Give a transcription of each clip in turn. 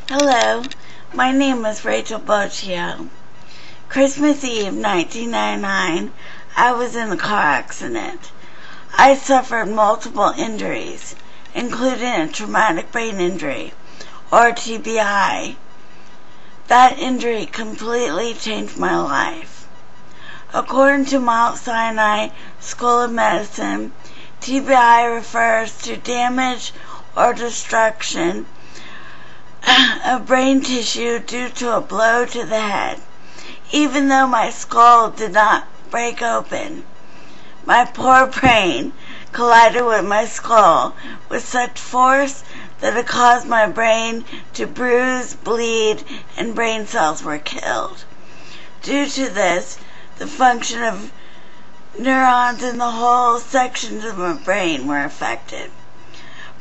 Hello, my name is Rachel Bocchio. Christmas Eve 1999, I was in a car accident. I suffered multiple injuries, including a traumatic brain injury, or TBI. That injury completely changed my life. According to Mount Sinai School of Medicine, TBI refers to damage or destruction of brain tissue due to a blow to the head. Even though my skull did not break open, my poor brain collided with my skull with such force that it caused my brain to bruise, bleed, and brain cells were killed. Due to this, the function of neurons in the whole sections of my brain were affected.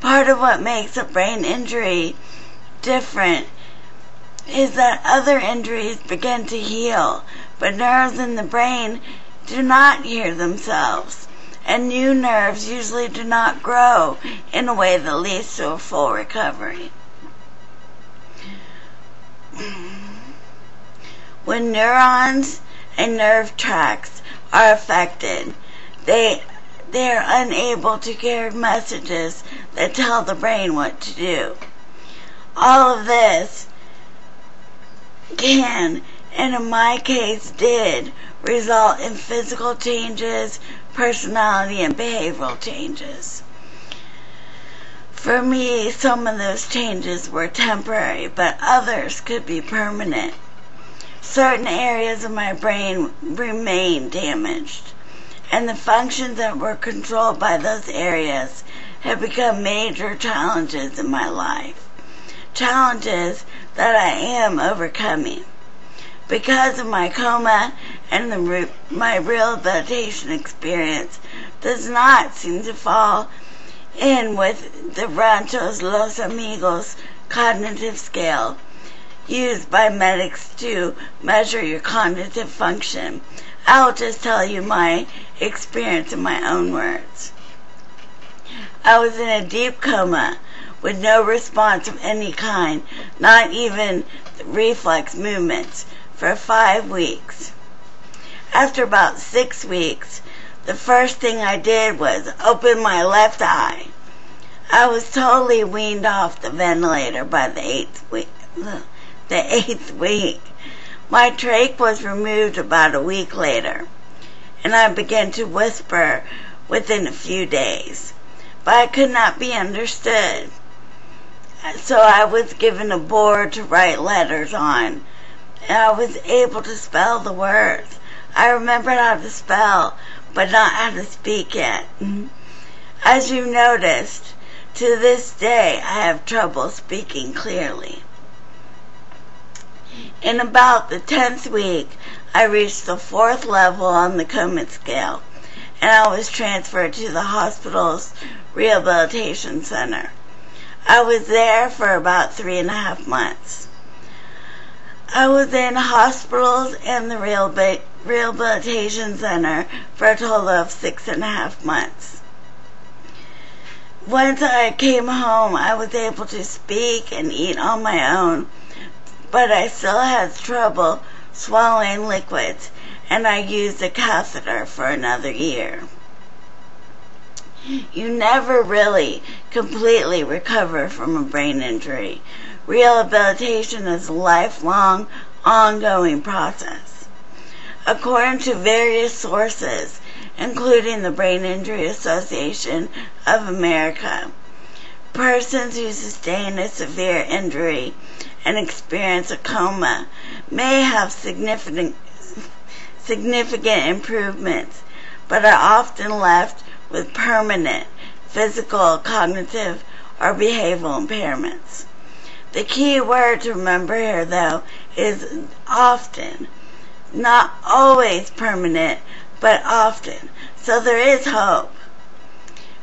Part of what makes a brain injury different is that other injuries begin to heal, but nerves in the brain do not heal themselves, and new nerves usually do not grow in a way that leads to a full recovery. When neurons and nerve tracts are affected, they are unable to carry messages that tell the brain what to do. All of this can, and in my case did, result in physical changes, personality, and behavioral changes. For me, some of those changes were temporary, but others could be permanent. Certain areas of my brain remain damaged, and the functions that were controlled by those areas have become major challenges in my life. Challenges that I am overcoming. Because of my coma and my rehabilitation experience does not seem to fall in with the Ranchos Los Amigos cognitive scale used by medics to measure your cognitive function. I'll just tell you my experience in my own words. I was in a deep coma with no response of any kind, not even reflex movements, for 5 weeks. After about 6 weeks, the first thing I did was open my left eye. I was totally weaned off the ventilator by the eighth week. My trach was removed about a week later, and I began to whisper within a few days, but I could not be understood. So I was given a board to write letters on, and I was able to spell the words. I remembered how to spell, but not how to speak yet. As you noticed, to this day I have trouble speaking clearly. In about the 10th week, I reached the 4th level on the Komen scale, and I was transferred to the hospital's rehabilitation center. I was there for about 3.5 months. I was in hospitals and the rehabilitation center for a total of 6.5 months. Once I came home, I was able to speak and eat on my own, but I still had trouble swallowing liquids, and I used a catheter for another year. You never really completely recover from a brain injury. Rehabilitation is a lifelong, ongoing process. According to various sources, including the Brain Injury Association of America, persons who sustain a severe injury and experience a coma may have significant improvements, but are often left with permanent physical, cognitive, or behavioral impairments. The key word to remember here, though, is often. not always permanent, but often. So there is hope.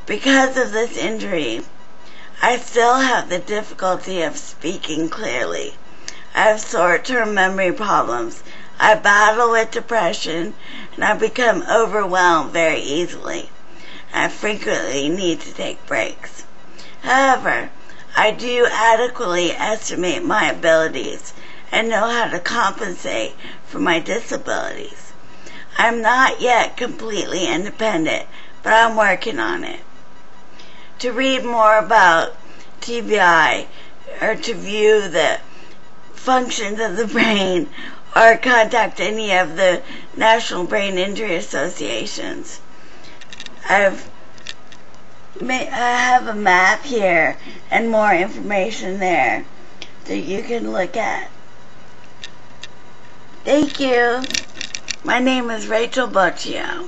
Because of this injury, I still have the difficulty of speaking clearly. I have short-term memory problems. I battle with depression, and I become overwhelmed very easily. I frequently need to take breaks. However, I do adequately estimate my abilities and know how to compensate for my disabilities. I'm not yet completely independent, but I'm working on it. To read more about TBI or to view the functions of the brain or contact any of the National Brain Injury Associations, I have a map here and more information there that you can look at. Thank you. My name is Rachel Bocchio.